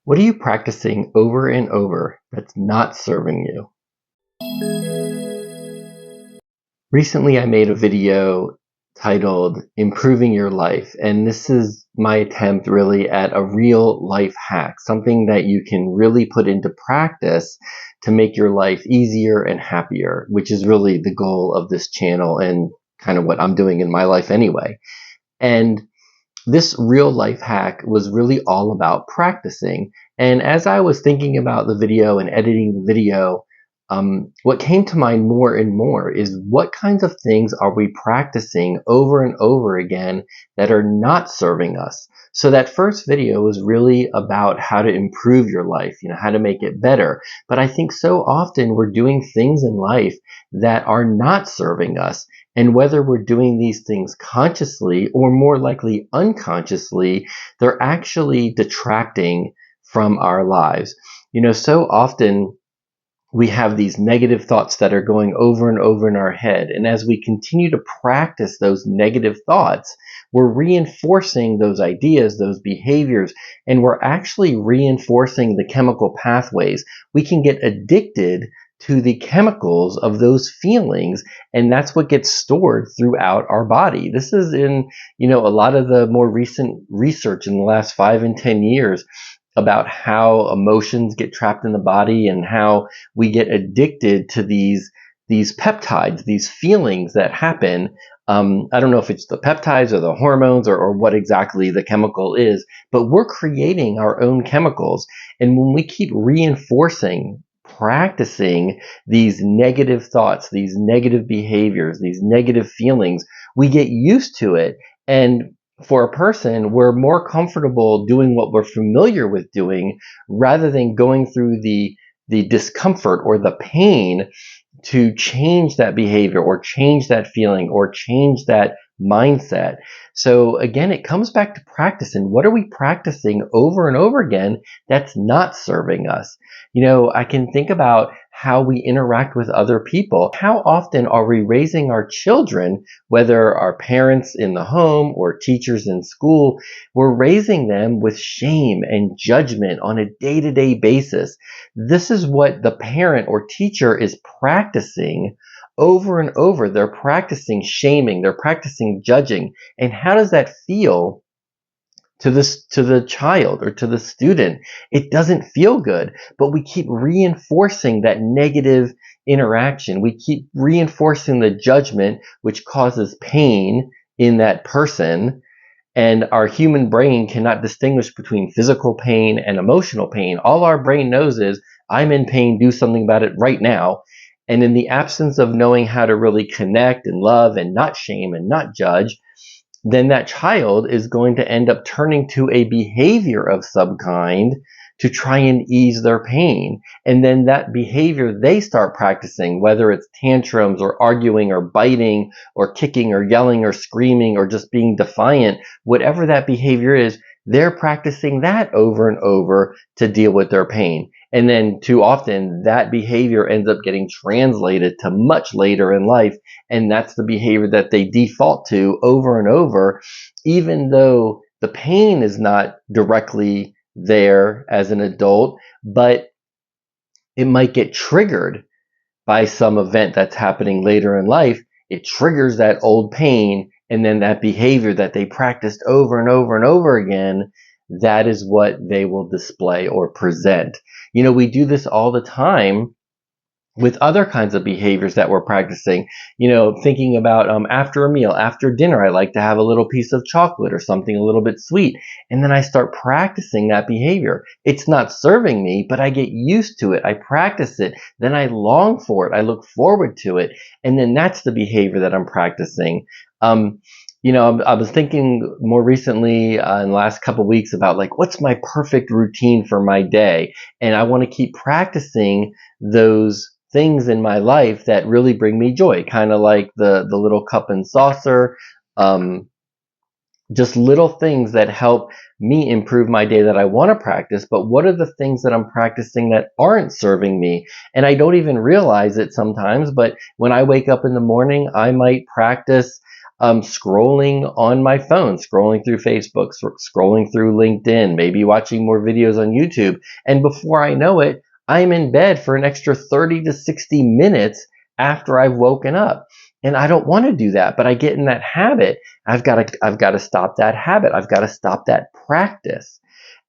What are you practicing over and over that's not serving you? Recently, I made a video titled Improving Your Life, and this is my attempt really at a real life hack, something that you can really put into practice to make your life easier and happier, which is really the goal of this channel and kind of what I'm doing in my life anyway. And this real life hack was really all about practicing. And as I was thinking about the video and editing the video, what came to mind more and more is what kinds of things are we practicing over and over again that are not serving us? So that first video was really about how to improve your life, how to make it better. But I think so often we're doing things in life that are not serving us. And whether we're doing these things consciously or more likely unconsciously, they're actually detracting from our lives. So often we have these negative thoughts that are going over and over in our head. And as we continue to practice those negative thoughts, we're reinforcing those ideas, those behaviors, and we're actually reinforcing the chemical pathways. We can get addicted to the chemicals of those feelings, and that's what gets stored throughout our body. This is in, a lot of the more recent research in the last 5 and 10 years about how emotions get trapped in the body and how we get addicted to these peptides, these feelings that happen. I don't know if it's the peptides or the hormones or what exactly the chemical is, but we're creating our own chemicals. And when we keep reinforcing, practicing these negative thoughts, these negative behaviors, these negative feelings, we get used to it. And for a person, we're more comfortable doing what we're familiar with doing rather than going through the discomfort or the pain to change that behavior or change that feeling or change that mindset. So again, it comes back to practice. And what are we practicing over and over again that's not serving us? I can think about how we interact with other people. How often are we raising our children, whether our parents in the home or teachers in school? We're raising them with shame and judgment on a day-to-day basis. This is what the parent or teacher is practicing over and over. They're practicing shaming, they're practicing judging. And how does that feel to the child or to the student? It doesn't feel good, but we keep reinforcing that negative interaction. We keep reinforcing the judgment, which causes pain in that person. And our human brain cannot distinguish between physical pain and emotional pain. All our brain knows is, I'm in pain, do something about it right now. And in the absence of knowing how to really connect and love and not shame and not judge, then that child is going to end up turning to a behavior of some kind to try and ease their pain. And then that behavior they start practicing, whether it's tantrums or arguing or biting or kicking or yelling or screaming or just being defiant, whatever that behavior is, they're practicing that over and over to deal with their pain. And then too often that behavior ends up getting translated to much later in life. And that's the behavior that they default to over and over, even though the pain is not directly there as an adult, but it might get triggered by some event that's happening later in life. It triggers that old pain, and then that behavior that they practiced over and over and over again, that is what they will display or present. We do this all the time with other kinds of behaviors that we're practicing. Thinking about after a meal, after dinner, I like to have a little piece of chocolate or something a little bit sweet. And then I start practicing that behavior. It's not serving me, but I get used to it. I practice it. Then I long for it. I look forward to it. And then that's the behavior that I'm practicing. I was thinking more recently in the last couple of weeks about what's my perfect routine for my day? And I want to keep practicing those things in my life that really bring me joy, kind of like the little cup and saucer, just little things that help me improve my day that I want to practice. But what are the things that I'm practicing that aren't serving me? And I don't even realize it sometimes, but when I wake up in the morning, I might practice scrolling on my phone, scrolling through Facebook, scrolling through LinkedIn, maybe watching more videos on YouTube. And before I know it, I'm in bed for an extra 30 to 60 minutes after I've woken up. And I don't want to do that, but I get in that habit. I've got to stop that habit. I've got to stop that practice.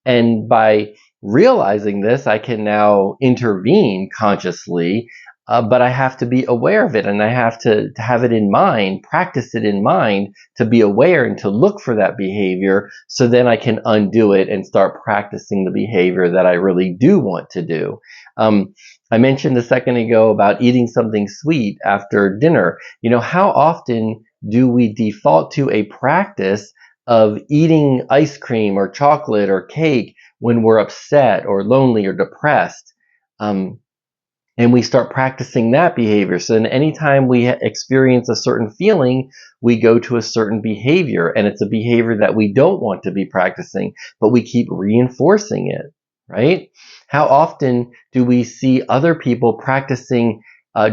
And by realizing this, I can now intervene consciously, but I have to be aware of it, and I have to have it in mind, practice it in mind, to be aware and to look for that behavior, so then I can undo it and start practicing the behavior that I really do want to do. I mentioned a second ago about eating something sweet after dinner. How often do we default to a practice of eating ice cream or chocolate or cake when we're upset or lonely or depressed? And we start practicing that behavior. So then anytime we experience a certain feeling, we go to a certain behavior, and it's a behavior that we don't want to be practicing, but we keep reinforcing it, right? How often do we see other people practicing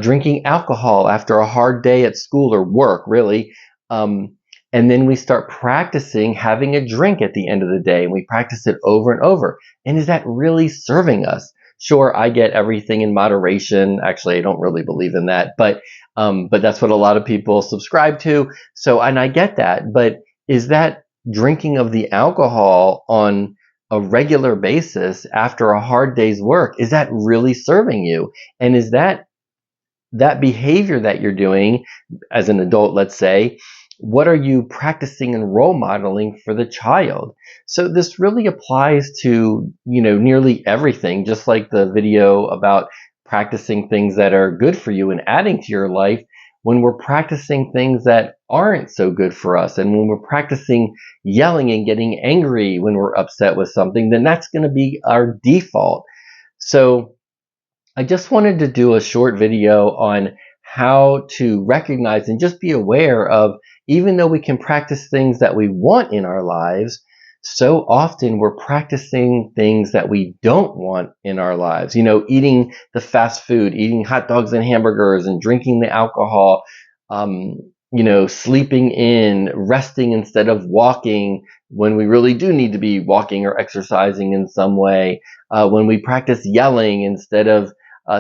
drinking alcohol after a hard day at school or work, really? And then we start practicing having a drink at the end of the day, and we practice it over and over. And is that really serving us? Sure, I get everything in moderation. Actually, I don't really believe in that, but that's what a lot of people subscribe to. So, and I get that, but is that drinking of the alcohol on a regular basis after a hard day's work, is that really serving you? And is that behavior that you're doing as an adult, let's say, what are you practicing and role modeling for the child? So this really applies to, nearly everything, just like the video about practicing things that are good for you and adding to your life. When we're practicing things that aren't so good for us, and when we're practicing yelling and getting angry when we're upset with something, then that's going to be our default. So I just wanted to do a short video on how to recognize and just be aware of, even though we can practice things that we want in our lives, so often we're practicing things that we don't want in our lives. Eating the fast food, eating hot dogs and hamburgers and drinking the alcohol, sleeping in, resting instead of walking when we really do need to be walking or exercising in some way, when we practice yelling instead of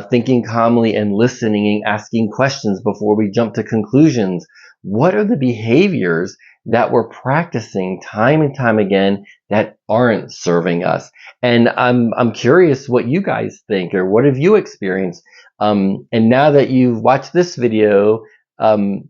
thinking calmly and listening and asking questions before we jump to conclusions. What are the behaviors that we're practicing time and time again that aren't serving us? And I'm curious what you guys think, or what have you experienced? And now that you've watched this video, are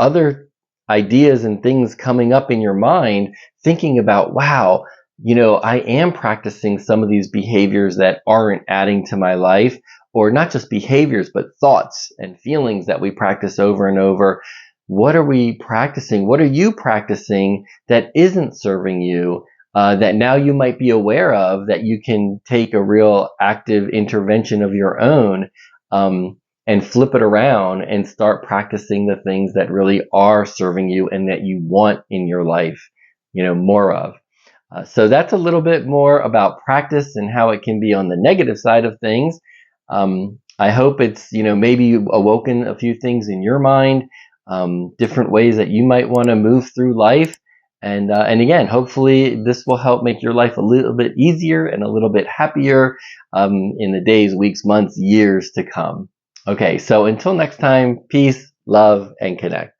other ideas and things coming up in your mind, thinking about, wow, I am practicing some of these behaviors that aren't adding to my life, or not just behaviors, but thoughts and feelings that we practice over and over. What are we practicing? What are you practicing that isn't serving you, that now you might be aware of, that you can take a real active intervention of your own, and flip it around and start practicing the things that really are serving you and that you want in your life, more of. So that's a little bit more about practice and how it can be on the negative side of things. I hope it's, maybe awoken a few things in your mind, different ways that you might want to move through life. And again, hopefully this will help make your life a little bit easier and a little bit happier in the days, weeks, months, years to come. Okay, so until next time, peace, love, and connect.